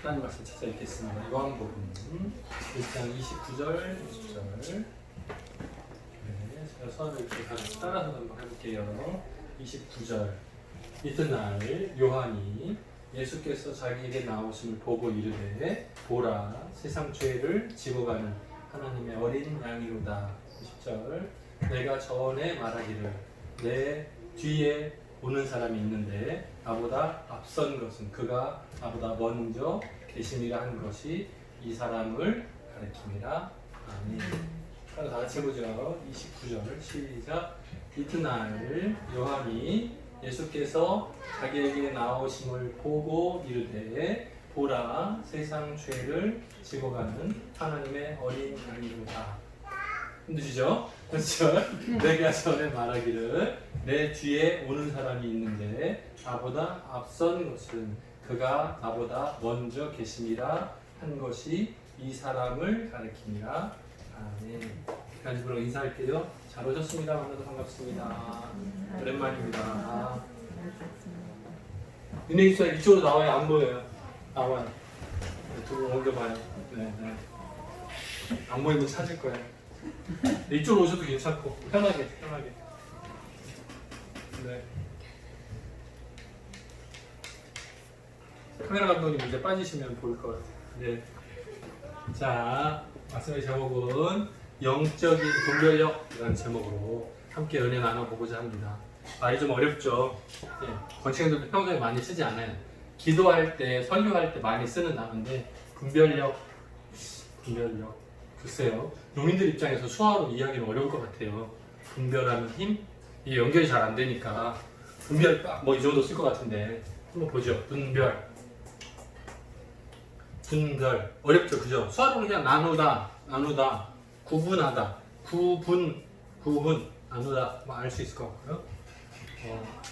하나님 말씀 찾아 읽겠습니다. 요한복음 1장 29절, 20절. 네, 제가 서로 이렇게 같이 따라서 한번 해볼게요. 29절. 이튿날 요한이 예수께서 자기에게 나오심을 보고 이르되 보라 세상 죄를 지고 가는 하나님의 어린 양이로다. 20절. 내가 전에 말하기를 내 뒤에 오는 사람이 있는데 나보다 앞선 것은 그가 나보다 먼저 계심이라 한 것이 이 사람을 가리킴이라. 아멘. 그럼 다 같이 해보죠. 29절 시작. 이튿날 요한이 예수께서 자기에게 나오심을 보고 이르되 보라 세상 죄를 지고 가는 하나님의 어린 양이로다. 힘드시죠? 그렇죠? 내가 전에 말하기를 내 뒤에 오는 사람이 있는데 나보다 앞선 것은 그가 나보다 먼저 계심이라 한 것이 이 사람을 가리킴이라. 아멘. 간식으로 인사할게요. 잘 오셨습니다. 만나서 반갑습니다. 오랜만입니다. 윤혜 집사 이쪽으로 나와요. 안 보여요. 나와요. 두 분 옮겨봐요. 네. 안 보이면 찾을 거예요. 이쪽으로 오셔도 괜찮고 편하게. 네. 카메라 감독님 이제 빠지시면 보일 것 같아요. 네. 자, 말씀의 제목은 영적인 분별력이라는 제목으로 함께 은혜 나눠보고자 합니다. 말이 좀 어렵죠. 네. 권치행들도 평소에 많이 쓰지 않아요. 기도할 때, 설교할 때 많이 쓰는 단어인데 분별력. 글쎄요. 농민들 입장에서 수화로 이해하기는 어려울 것 같아요. 분별하는 힘? 이게 연결이 잘 안 되니까 분별 뭐 이 정도 쓸 것 같은데 한번 보죠. 분별 어렵죠, 그죠? 수화로는 그냥 나누다, 구분하다, 구분 나누다 뭐 알 수 있을 것 같고요.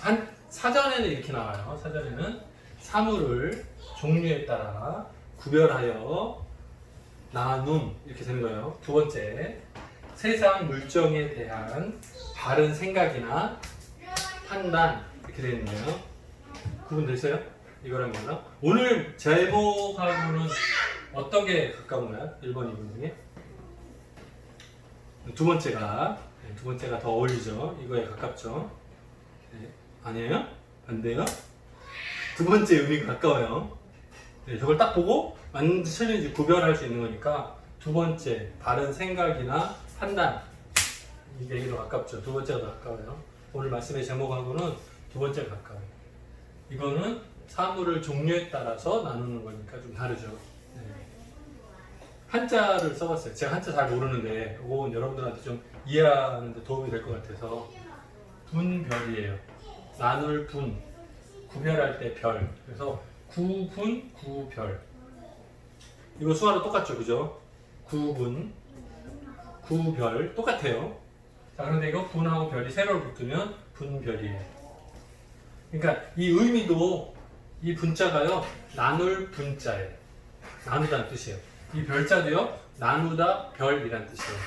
한 사전에는 이렇게 나와요. 사전에는 사물을 종류에 따라 구별하여 나눔 이렇게 되는 거예요. 두 번째, 세상 물정에 대한 바른 생각이나 판단 이렇게 되는 거예요. 구분되세요? 이거랑 뭐나? 오늘 제목하고는 어떤 게 가까운가요? 1번, 2번 중에? 두 번째가 더 어울리죠. 이거에 가깝죠. 네. 아니에요? 반대요? 두 번째 의미가 가까워요. 네, 저걸 딱 보고 완전히 틀린지 구별할 수 있는 거니까 두 번째, 바른 생각이나 판단 이게 더 가깝죠. 두 번째가 더 가까워요. 오늘 말씀의 제목하고는 두 번째가 가까워요. 이거는 사물을 종류에 따라서 나누는 거니까 좀 다르죠. 네. 한자를 써봤어요. 제가 한자 잘 모르는데 이건 여러분들한테 좀 이해하는 데 도움이 될 것 같아서 분별이에요. 나눌 분, 구별할 때 별. 그래서 구분, 구별. 이거 수화로 똑같죠, 그죠? 구분, 구별 똑같아요. 자, 그런데 이거 분하고 별이 세로로 붙으면 분별이에요. 그러니까 이 의미도 이 분자가요 나눌 분자예요. 나누다는 뜻이에요. 이 별자도요 나누다 별이라는 뜻이에요.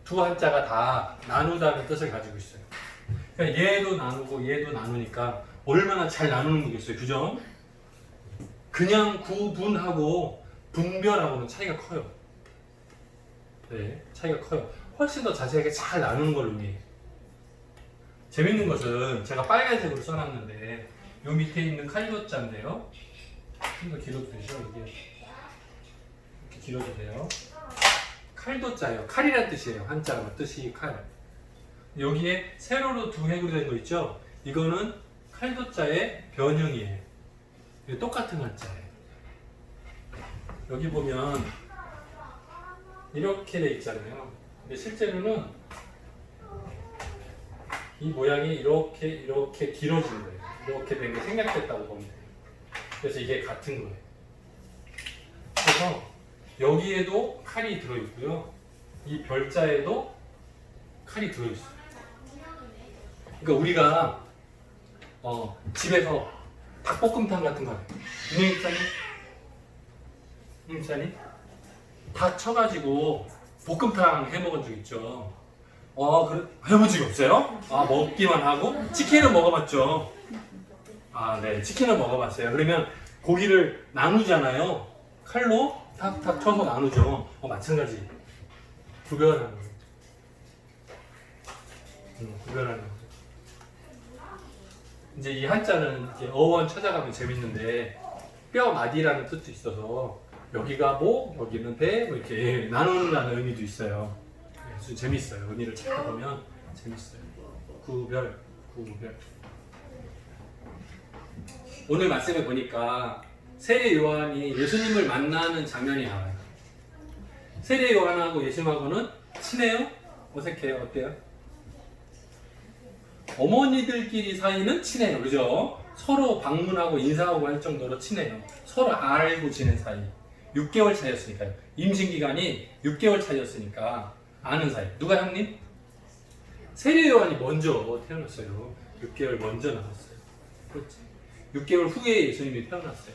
두 한자가 다 나누다는 뜻을 가지고 있어요. 그러니까 얘도 나누고 얘도 나누니까 얼마나 잘 나누는 거겠어요, 그죠? 그냥 구분하고 분별하고는 차이가 커요. 네, 차이가 커요. 훨씬 더 자세하게 잘 나누는 걸 의미해요. 재밌는 것은 제가 빨간색으로 써놨는데 요 밑에 있는 칼도자인데요. 좀 더 길어도 되죠? 이게 이렇게 길어도 돼요. 칼도자예요. 칼이란 뜻이에요. 한자로 뜻이 칼. 여기에 세로로 두 획으로 된 거 있죠? 이거는 칼도자의 변형이에요. 이게 똑같은 한자예요. 여기 보면 이렇게 돼 있잖아요. 근데 실제로는 이 모양이 이렇게 길어진 거예요. 이렇게 된 게 생략됐다고 보면 돼요. 그래서 이게 같은 거예요. 그래서 여기에도 칼이 들어있고요. 이 별자에도 칼이 들어있어요. 그러니까 우리가 집에서 닭볶음탕 같은 거 해요. 윤영입사님? 닭 쳐가지고 볶음탕 해먹은 적 있죠? 그래? 해본 적이 없어요? 먹기만 하고? 치킨은 먹어봤죠? 네, 치킨은 먹어봤어요. 그러면 고기를 나누잖아요. 칼로 탁탁 쳐서 나누죠. 마찬가지. 구별하는 거죠. 구별하는 거죠. 이제 이 한자는 이렇게 어원 찾아가면 재밌는데 뼈 마디라는 뜻도 있어서 여기가 목, 여기는 배, 뭐 이렇게 나누는다는 의미도 있어요. 아주 재밌어요. 의미를 찾아보면 재밌어요. 구별. 오늘 말씀에 보니까 세례 요한이 예수님을 만나는 장면이 나와요. 세례 요한하고 예수님하고는 친해요? 어색해요? 어때요? 어머니들끼리 사이는 친해요. 그죠? 서로 방문하고 인사하고 할 정도로 친해요. 서로 알고 지낸 사이. 6개월 차이였으니까요. 임신 기간이 6개월 차이였으니까 아는 사이. 누가 형님? 세례 요한이 먼저 태어났어요. 6개월 먼저 나왔어요. 그렇지? 6개월 후에 예수님이 태어났어요.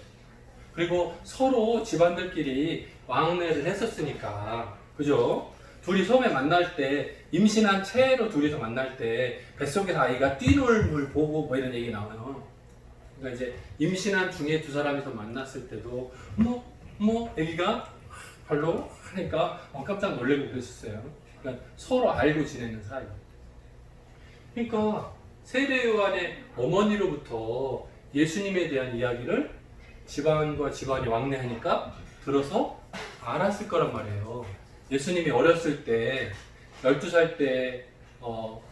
그리고 서로 집안들끼리 왕래를 했었으니까, 그죠? 둘이 처음에 만날 때, 임신한 채로 둘이서 만날 때 뱃속에서 아이가 뛰놀물 보고 뭐 이런 얘기 나와요. 그러니까 이제 임신한 중에 두 사람이서 만났을 때도 애기가 발로 하니까 깜짝 놀래고 그랬었어요. 그러니까 서로 알고 지내는 사이. 그러니까 세례 요한의 어머니로부터 예수님에 대한 이야기를 집안과 집안이 왕래하니까 들어서 알았을 거란 말이에요. 예수님이 어렸을 때 12살 때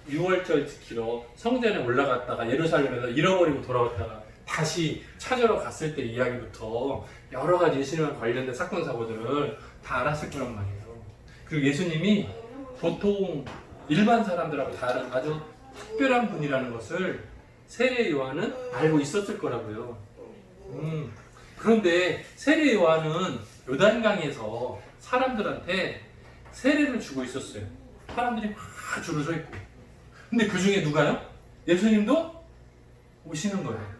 6월절 지키러 성전에 올라갔다가 예루살렘에서 잃어버리고 돌아왔다가 다시 찾으러 갔을 때 이야기부터 여러 가지 예수님과 관련된 사건 사고들을 다 알았을 거란 말이에요. 그리고 예수님이 보통 일반 사람들하고 다른 아주 특별한 분이라는 것을 세례 요한은 알고 있었을 거라고요. 그런데 세례 요한은 요단강에서 사람들한테 세례를 주고 있었어요. 사람들이 막 줄을 서 있고. 근데 그 중에 누가요? 예수님도 오시는 거예요.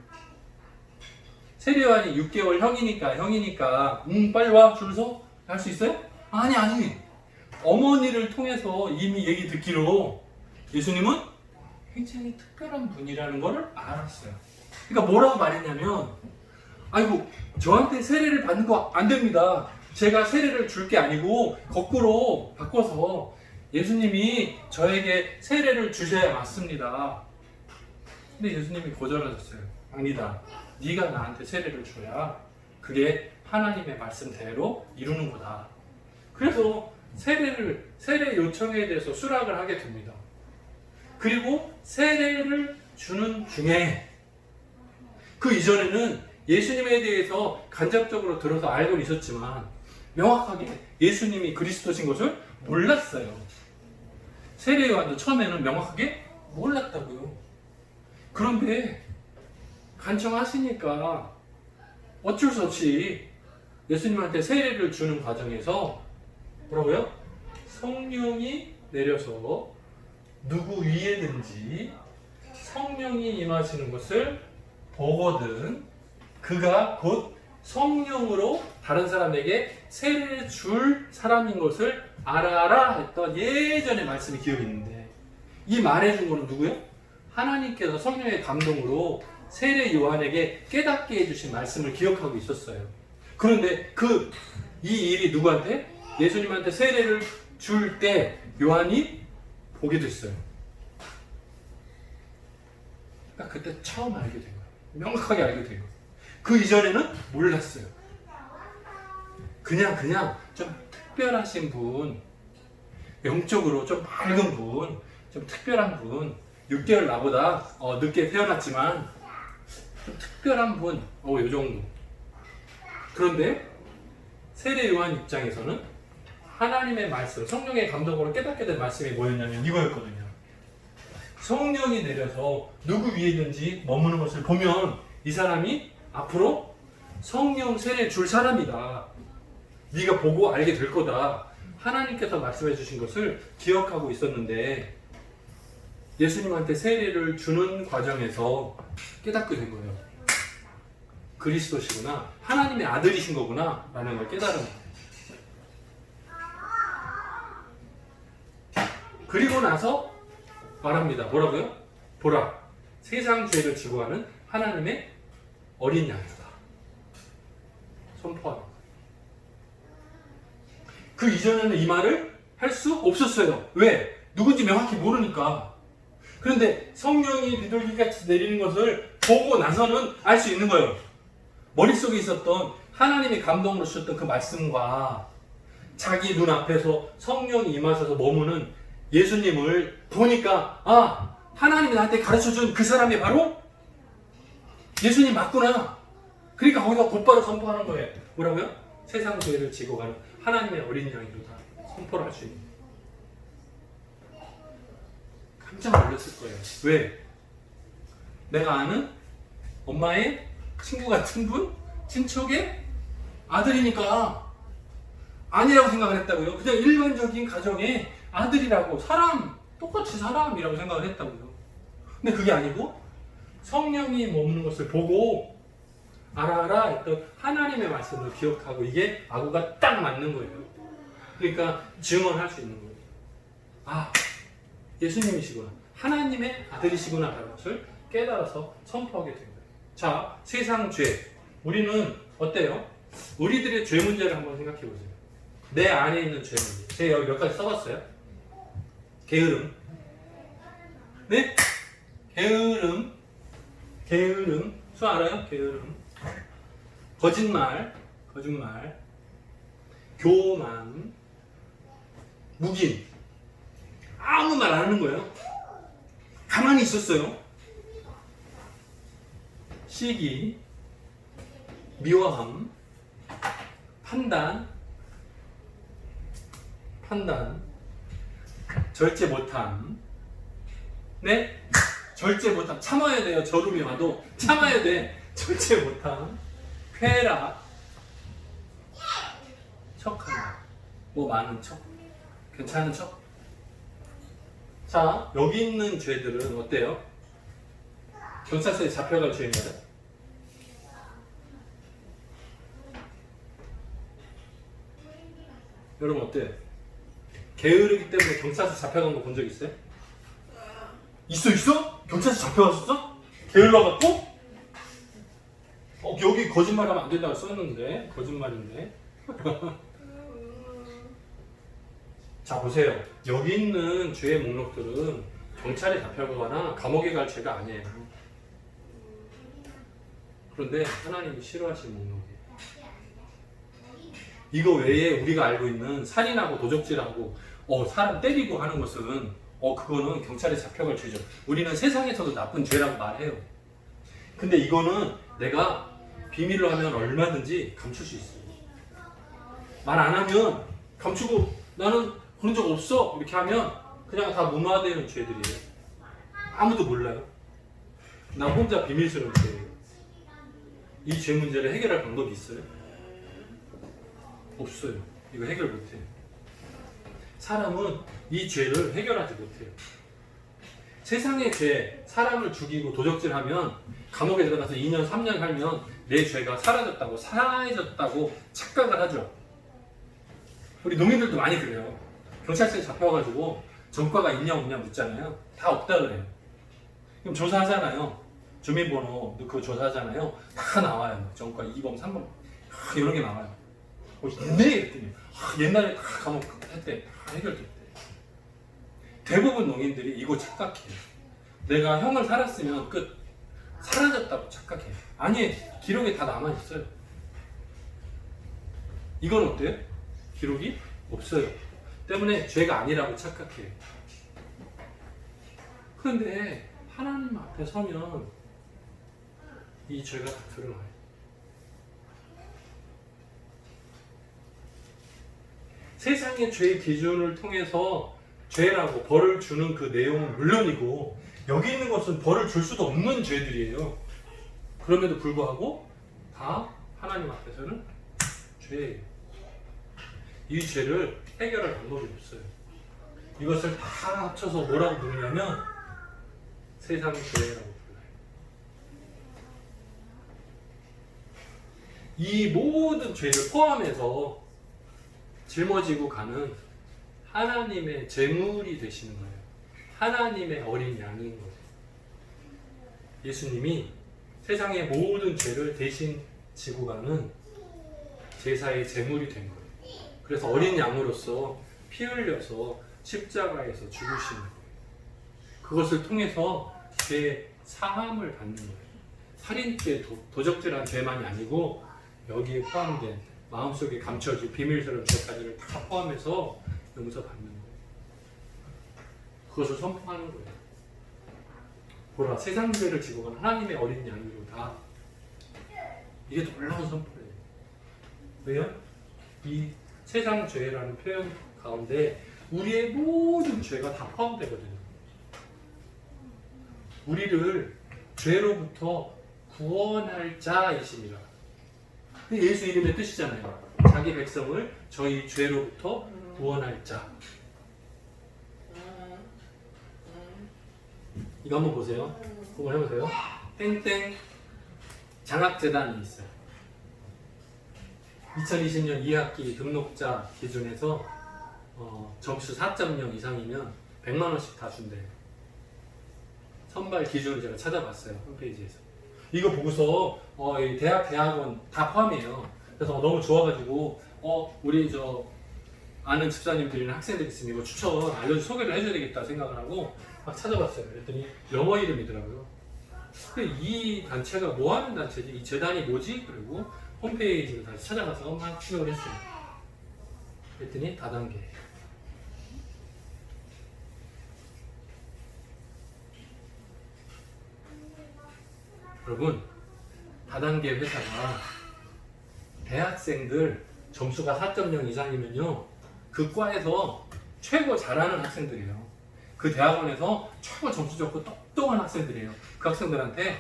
세례 요한이 6개월 형이니까 빨리 와 줄 서? 할 수 있어요? 아니. 어머니를 통해서 이미 얘기 듣기로 예수님은 굉장히 특별한 분이라는 걸 알았어요. 그러니까 뭐라고 말했냐면, 아이고 저한테 세례를 받는 거 안 됩니다. 제가 세례를 줄 게 아니고 거꾸로 바꿔서 예수님이 저에게 세례를 주셔야 맞습니다. 근데 예수님이 거절하셨어요. 아니다. 네가 나한테 세례를 줘야 그게 하나님의 말씀대로 이루는 거다. 그래서 세례 요청에 대해서 수락을 하게 됩니다. 그리고 세례를 주는 중에 그 이전에는 예수님에 대해서 간접적으로 들어서 알고는 있었지만 명확하게 예수님이 그리스도신 것을 몰랐어요. 세례 요한도 처음에는 명확하게 몰랐다고요. 그런데 간청하시니까 어쩔 수 없이 예수님한테 세례를 주는 과정에서 뭐라고요? 성령이 내려서 누구 위에든지 성령이 임하시는 것을 보거든 그가 곧 성령으로 다른 사람에게 세례를 줄 사람인 것을 알아라 했던 예전의 말씀이 기억이 있는데, 이 말해준 거는 누구요? 하나님께서 성령의 감동으로 세례 요한에게 깨닫게 해주신 말씀을 기억하고 있었어요. 그런데 이 일이 누구한테? 예수님한테 세례를 줄 때 요한이 보게 됐어요. 그러니까 그때 처음 알게 된 거예요. 명확하게 알게 된 거예요. 그 이전에는 몰랐어요. 그냥 좀 특별하신 분, 영적으로 좀 밝은 분, 좀 특별한 분, 6개월 나보다 늦게 태어났지만 좀 특별한 분, 요 정도. 그런데 세례 요한 입장에서는 하나님의 말씀, 성령의 감동으로 깨닫게 된 말씀이 뭐였냐면 이거였거든요. 성령이 내려서 누구 위에든지 머무는 것을 보면 이 사람이 앞으로 성령 세례 줄 사람이다. 네가 보고 알게 될 거다. 하나님께서 말씀해 주신 것을 기억하고 있었는데 예수님한테 세례를 주는 과정에서 깨닫게 된 거예요. 그리스도시구나. 하나님의 아들이신 거구나. 라는 걸 깨달은 거예요. 그리고 나서 말합니다. 뭐라고요? 보라, 세상 죄를 지고 가는 하나님의 어린 양이다. 그 이전에는 이 말을 할 수 없었어요. 왜? 누군지 명확히 모르니까. 그런데 성령이 비둘기같이 내리는 것을 보고 나서는 알 수 있는 거예요. 머릿속에 있었던 하나님의 감동으로 주셨던 그 말씀과 자기 눈앞에서 성령이 임하셔서 머무는 예수님을 보니까 하나님이 나한테 가르쳐준 그 사람이 바로 예수님 맞구나. 그러니까 거기서 곧바로 선포하는 거예요. 뭐라고요? 세상 죄를 지고 가는 하나님의 어린 양이로다. 선포를 할 수 있는. 깜짝 놀랐을 거예요. 왜? 내가 아는 엄마의 친구 같은 분? 친척의 아들이니까 아니라고 생각을 했다고요. 그냥 일반적인 가정의 아들이라고, 똑같이 사람이라고 생각을 했다고요. 근데 그게 아니고 성령이 머무는 것을 보고 알아 했던 하나님의 말씀을 기억하고 이게 아구가 딱 맞는 거예요. 그러니까 증언할 수 있는 거예요. 예수님이시구나. 하나님의 아들이시구나 라는 것을 깨달아서 선포하게 된 거예요. 자, 세상 죄. 우리는 어때요? 우리들의 죄 문제를 한번 생각해 보세요. 내 안에 있는 죄 문제. 제가 여기 몇 가지 써봤어요. 게으름. 네? 게으름. 수 알아요? 게으름. 거짓말. 교만. 묵인. 아무 말 안 하는 거예요. 가만히 있었어요. 시기. 미워함. 판단. 절제 못함. 네? 절제 못함. 참아야 돼요. 저름이 와도 참아야 돼. 절제 못함. 쾌락. 척하다. 많은 척. 괜찮은 척. 자, 여기 있는 죄들은 어때요? 경찰서에 잡혀갈 죄인가요? 여러분 어때요? 게으르기 때문에 경찰서 잡혀간 거 본 적 있어요? 있어? 경찰서 잡혀갔었어? 게을러갖고? 여기 거짓말하면 안 된다고 썼는데 거짓말인데. 자, 보세요. 여기 있는 죄의 목록들은 경찰에 잡혀가거나 감옥에 갈 죄가 아니에요. 그런데 하나님이 싫어하시는 목록이에요. 이거 외에 우리가 알고 있는 살인하고 도적질하고 사람 때리고 하는 것은 그거는 경찰에 잡혀갈 죄죠. 우리는 세상에서도 나쁜 죄라고 말해요. 근데 이거는 내가 비밀로 하면 얼마든지 감출 수 있어요. 말 안 하면 감추고 나는 그런 적 없어 이렇게 하면 그냥 다 무마되는 죄들이에요. 아무도 몰라요. 나 혼자 비밀스러운 죄예요. 이 죄 문제를 해결할 방법이 있어요? 없어요. 이거 해결 못해요. 사람은 이 죄를 해결하지 못해요. 세상의 죄, 사람을 죽이고 도적질하면 감옥에 들어가서 2년, 3년 살면 내 죄가 사라졌다고, 사해졌다고 착각을 하죠. 우리 농민들도 많이 그래요. 경찰서에 잡혀가지고 전과가 있냐 없냐 묻잖아요. 다 없다 그래요. 그럼 조사하잖아요. 주민번호 그거 조사하잖아요. 다 나와요. 전과 2번, 3번 이런 게 나와요. 있네? 이랬더니 옛날에 다 감옥 했대. 다 해결됐대. 대부분 농인들이 이거 착각해요. 내가 형을 살았으면 끝. 사라졌다고 착각해요. 아니, 기록에 다 남아있어요. 이건 어때요? 기록이 없어요. 때문에 죄가 아니라고 착각해요. 그런데 하나님 앞에 서면 이 죄가 다 드러나요. 세상의 죄의 기준을 통해서 죄라고 벌을 주는 그 내용은 물론이고 여기 있는 것은 벌을 줄 수도 없는 죄들이에요. 그럼에도 불구하고 다 하나님 앞에서는 죄예요. 이 죄를 해결할 방법이 없어요. 이것을 다 합쳐서 뭐라고 부르냐면 세상의 죄라고 불러요. 이 모든 죄를 포함해서 짊어지고 가는 하나님의 제물이 되시는 거예요. 하나님의 어린 양인 거예요. 예수님이 세상의 모든 죄를 대신 지고 가는 제사의 제물이 된 거예요. 그래서 어린 양으로서 피 흘려서 십자가에서 죽으시는 거예요. 그것을 통해서 죄 사함을 받는 거예요. 살인죄, 도적질한 죄만이 아니고 여기에 포함된 마음속에 감춰질 비밀스러운 죄까지를 다 포함해서 용서받는 거예요. 그것을 선포하는 거예요. 보라, 세상 죄를 지고 간 하나님의 어린 양이로다. 이게 놀라운 선포예요. 왜요? 이 세상 죄라는 표현 가운데 우리의 모든 죄가 다 포함되거든요. 우리를 죄로부터 구원할 자이십니다. 예수 이름의 뜻이잖아요. 자기 백성을 저희 죄로부터 구원할 자. 이거 한번 보세요. 한번 해보세요. 땡땡 장학재단이 있어요. 2020년 2학기 등록자 기준에서 점수 4.0 이상이면 100만 원씩 다 준대요. 선발 기준을 제가 찾아봤어요. 홈페이지에서. 이거 보고서 대학원 다 포함이에요. 그래서 너무 좋아가지고 우리 아는 집사님들이나 학생들 있으면 이거 추천 소개를 해줘야 되겠다 생각을 하고 막 찾아봤어요. 그랬더니 영어 이름이더라고요. 근데 이 단체가 뭐 하는 단체지? 이 재단이 뭐지? 그리고 홈페이지를 다시 찾아가서 막 추적을 했어요. 그랬더니 다단계. 여러분, 다단계 회사가 대학생들 점수가 4.0 이상이면요, 그 과에서 최고 잘하는 학생들이에요. 그 대학원에서 최고 점수 좋고 똑똑한 학생들이에요. 그 학생들한테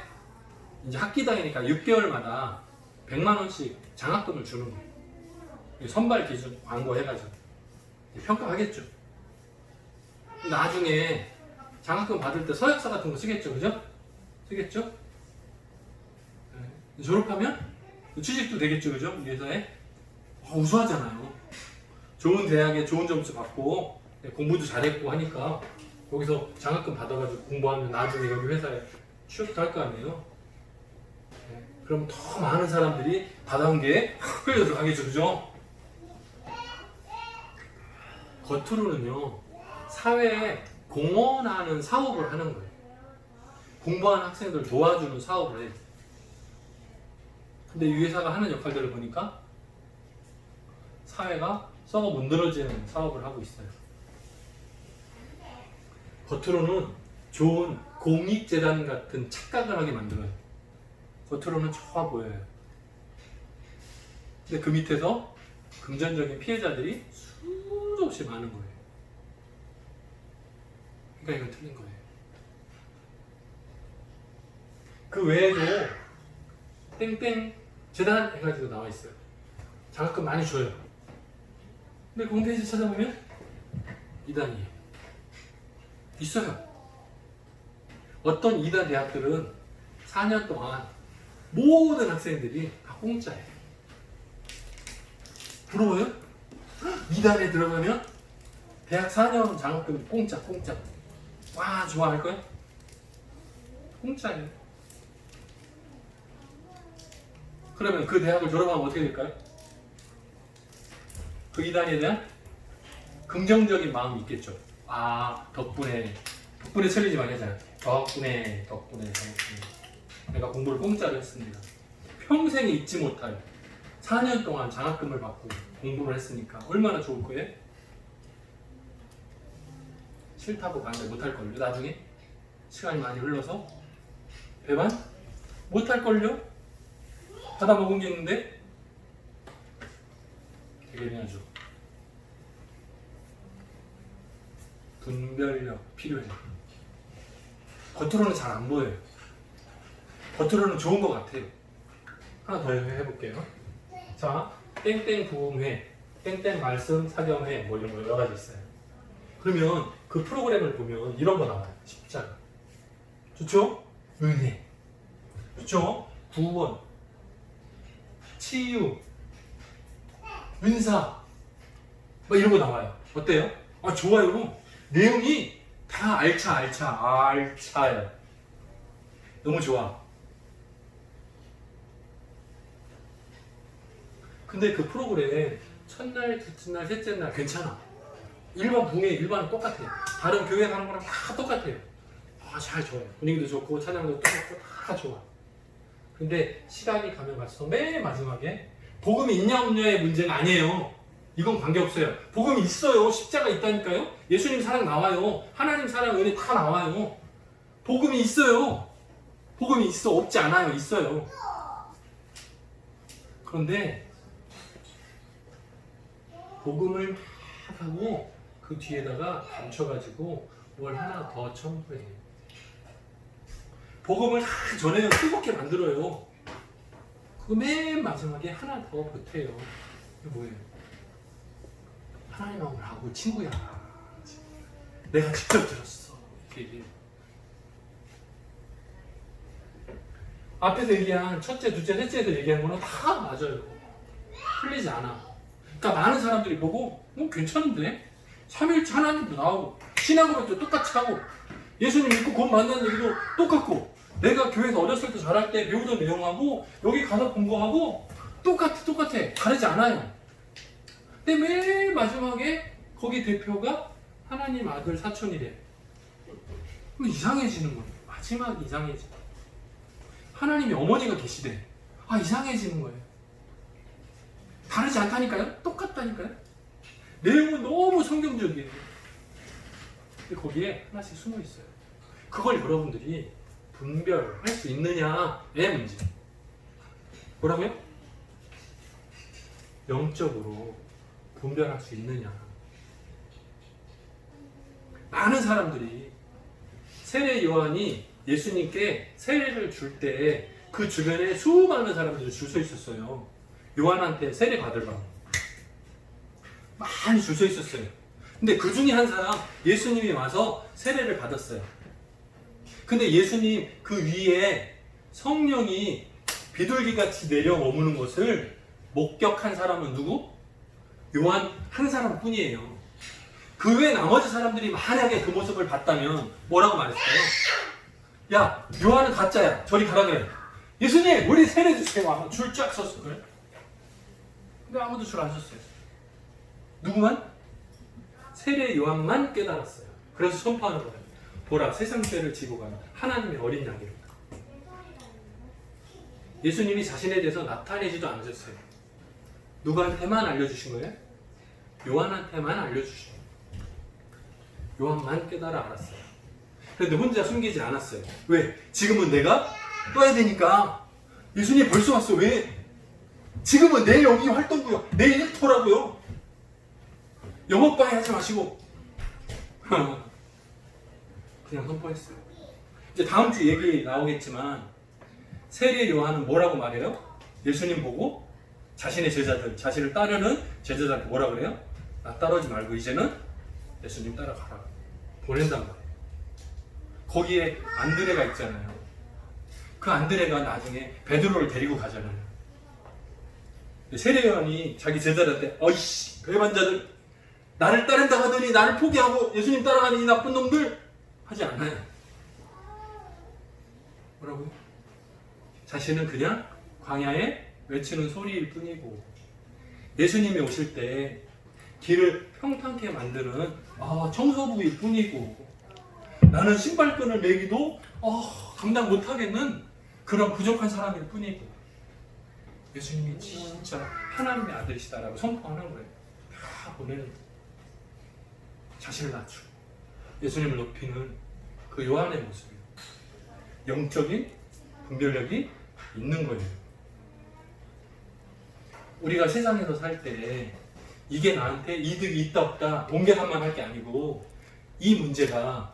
이제 학기 다니니까 6개월마다 100만 원씩 장학금을 주는 거예요. 선발 기준 광고 해가지고 평가하겠죠. 나중에 장학금 받을 때 서약서 같은 거 쓰겠죠, 그죠? 쓰겠죠? 졸업하면 취직도 되겠죠, 그죠? 이 회사에 우수하잖아요. 좋은 대학에 좋은 점수 받고 공부도 잘했고 하니까 거기서 장학금 받아가지고 공부하면 나중에 여기 회사에 취업도 할 거 아니에요. 그럼 더 많은 사람들이 다단계에 끌려 들어가겠죠, 그죠? 겉으로는요, 사회에 공헌하는 사업을 하는 거예요. 공부하는 학생들 도와주는 사업을 해요. 근데 이 회사가 하는 역할들을 보니까 사회가 썩어 문드러지는 사업을 하고 있어요. 겉으로는 좋은 공익재단 같은 착각을 하게 만들어요. 겉으로는 좋아 보여요. 근데 그 밑에서 금전적인 피해자들이 수도 없이 많은 거예요. 그러니까 이건 틀린 거예요. 그 외에도 땡땡 재단 해가지고 나와 있어요. 장학금 많이 줘요. 근데 그 홈페이지 찾아보면 이단이에요. 있어요. 어떤 이단 대학들은 4년 동안 모든 학생들이 다 공짜예요. 부러워요? 이단에 들어가면 대학 4년 장학금 공짜. 와, 좋아할 거야? 공짜예요. 그러면 그 대학을 졸업하면 어떻게 될까요? 그 이단에 대한 긍정적인 마음이 있겠죠. 덕분에 틀리지 말자잖아요. 덕분에 내가 공부를 공짜로 했습니다. 평생에 잊지 못할 4년 동안 장학금을 받고 공부를 했으니까 얼마나 좋을 거예요? 싫다고 반대 못할걸요. 나중에 시간이 많이 흘러서 배반? 못할걸요? 받아먹은 게 있는데 되게 해야죠. 분별력 필요해요. 겉으로는 잘 안 보여요. 겉으로는 좋은 것 같아요. 하나 더 해볼게요. 자, 땡땡 부흥회, 땡땡 말씀 사경회 뭐 이런 거 여러 가지 있어요. 그러면 그 프로그램을 보면 이런 거 나와요. 십자가. 좋죠? 은혜. 좋죠? 구원. 치유. 은사. 뭐 이런 거 나와요. 어때요? 좋아요. 내용이 다 알차요. 너무 좋아. 근데 그 프로그램 첫날, 둘째날, 셋째 날 괜찮아. 일반 붕에 일반은 똑같아요. 다른 교회 가는 거랑 다 똑같아요. 잘 좋아요. 분위기도 좋고 찬양도 똑같고 다 좋아. 근데 시간이 가면 갈수록 맨 마지막에 복음이 있냐 없냐의 문제는 아니에요. 이건 관계없어요. 복음이 있어요. 십자가 있다니까요. 예수님 사랑 나와요. 하나님 사랑 은혜 다 나와요. 복음이 있어요. 복음이 있어. 없지 않아요. 있어요. 그런데 복음을 막 하고 그 뒤에다가 감춰가지고 뭘 하나 더 첨부해요. 복음을 다 전해요. 뜨겁게 만들어요. 그 맨 마지막에 하나 더 보태요. 이게 뭐예요? 하나님 마음을 하고 친구야. 내가 직접 들었어. 이렇게 얘기해요. 앞에서 얘기한 첫째, 둘째, 셋째에서 얘기한 거는 다 맞아요. 틀리지 않아. 그러니까 많은 사람들이 보고 괜찮은데? 삼위일체 하나님도 나오고 신앙고백도 똑같이 하고 예수님 믿고 곧 만나는 얘기도 똑같고 내가 교회에서 어렸을 때 잘할 때 배우던 내용하고 여기 가서 본 거하고 똑같아. 다르지 않아요. 근데 맨 마지막에 거기 대표가 하나님 아들 사촌이래. 그럼 이상해지는 거예요. 마지막에 이상해져. 하나님이 어머니가 계시대. 이상해지는 거예요. 다르지 않다니까요? 똑같다니까요? 내용은 너무 성경적이에요. 근데 거기에 하나씩 숨어 있어요. 그걸 여러분들이 분별할 수 있느냐의 문제. 뭐라고요? 영적으로 분별할 수 있느냐. 많은 사람들이 세례 요한이 예수님께 세례를 줄 때 그 주변에 수많은 사람들이 줄 서 있었어요. 요한한테 세례 받으려고 많이 줄 서 있었어요. 근데 그 중에 한 사람 예수님이 와서 세례를 받았어요. 근데 예수님 그 위에 성령이 비둘기같이 내려 머무는 것을 목격한 사람은 누구? 요한 한 사람뿐이에요. 그 외 나머지 사람들이 만약에 그 모습을 봤다면 뭐라고 말했어요? 야, 요한은 가짜야. 저리 가라 그래. 예수님, 우리 세례 주세요. 줄 쫙 섰을 거예요. 근데 아무도 줄 안 섰어요. 누구만? 세례 요한만 깨달았어요. 그래서 선포하는 거예요. 보라, 세상 죄를 지고 가는 하나님의 어린 양이로다. 예수님이 자신에 대해서 나타내지도 않으셨어요. 누구한테만 알려주신 거예요? 요한한테만 알려주신 거예요. 요한만 깨달아 알았어요. 그런데 혼자 숨기지 않았어요. 왜? 지금은 내가 떠야 되니까. 예수님 벌써 왔어. 왜? 지금은 내 여기 활동구요. 내 일터라고요. 영업방해 하지 마시고 그냥 선포했어요. 이제 다음 주 얘기 나오겠지만 세례 요한은 뭐라고 말해요? 예수님 보고 자신의 제자들, 자신을 따르는 제자들한테 뭐라 그래요? 나 따르지 말고 이제는 예수님 따라가라. 보낸단 말이에요. 거기에 안드레가 있잖아요. 그 안드레가 나중에 베드로를 데리고 가잖아요. 세례 요한이 자기 제자들한테 어이씨 배반자들 나를 따른다 하더니 나를 포기하고 예수님 따라가는 이 나쁜 놈들 하지 않아요. 뭐라고요? 자신은 그냥 광야에 외치는 소리일 뿐이고 예수님이 오실 때 길을 평탄케 만드는 청소부일 뿐이고 나는 신발끈을 매기도 감당 못하겠는 그런 부족한 사람일 뿐이고 예수님이 진짜 하나님의 아들이시다라고 선포하는 거예요. 다 보내는 거예요. 자신을 낮추고 예수님을 높이는 그 요한의 모습이에요. 영적인 분별력이 있는 거예요. 우리가 세상에서 살 때 이게 나한테 이득이 있다 없다 돈 계산만 할 게 아니고 이 문제가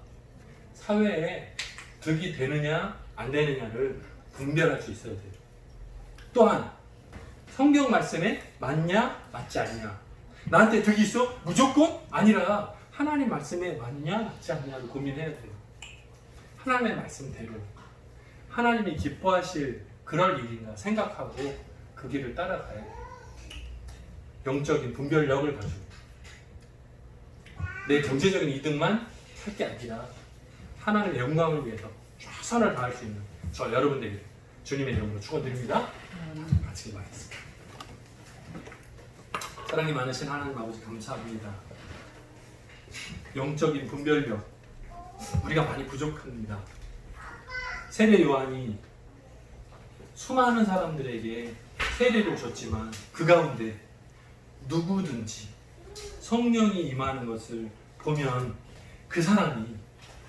사회에 득이 되느냐 안 되느냐를 분별할 수 있어야 돼요. 또한 성경 말씀에 맞냐 맞지 않냐 나한테 득이 있어? 무조건? 아니라 하나님 말씀에 맞냐 맞지 않냐를 고민해야 돼요. 하나님의 말씀대로 하나님이 기뻐하실 그럴 일인가 생각하고 그 길을 따라가야 돼요. 영적인 분별력을 가지고 내 경제적인 이득만 할 게 아니라 하나님의 영광을 위해서 최선을 다할 수 있는 저 여러분들에게 주님의 이름으로 축원드립니다. 같이 기도하겠습니다. 사랑이 많으신 하나님 아버지 감사합니다. 영적인 분별력 우리가 많이 부족합니다. 세례 요한이 수많은 사람들에게 세례를 오셨지만 그 가운데 누구든지 성령이 임하는 것을 보면 그 사람이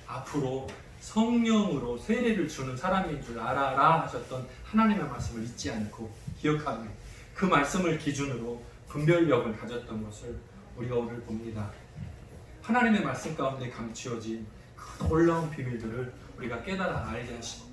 앞으로 성령으로 세례를 주는 사람인 줄 알아라 하셨던 하나님의 말씀을 잊지 않고 기억하며 그 말씀을 기준으로 분별력을 가졌던 것을 우리가 오늘 봅니다. 하나님의 말씀 가운데 감추어진 그 놀라운 비밀들을 우리가 깨달아 알게 하시고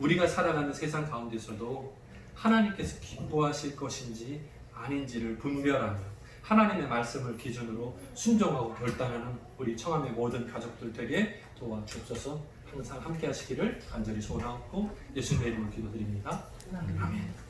우리가 살아가는 세상 가운데서도 하나님께서 기뻐하실 것인지 아닌지를 분별하며 하나님의 말씀을 기준으로 순종하고 결단하는 우리 청함의 모든 가족들 되게 도와주옵소서. 항상 함께 하시기를 간절히 소원하고 예수님의 이름으로 기도드립니다. 아멘.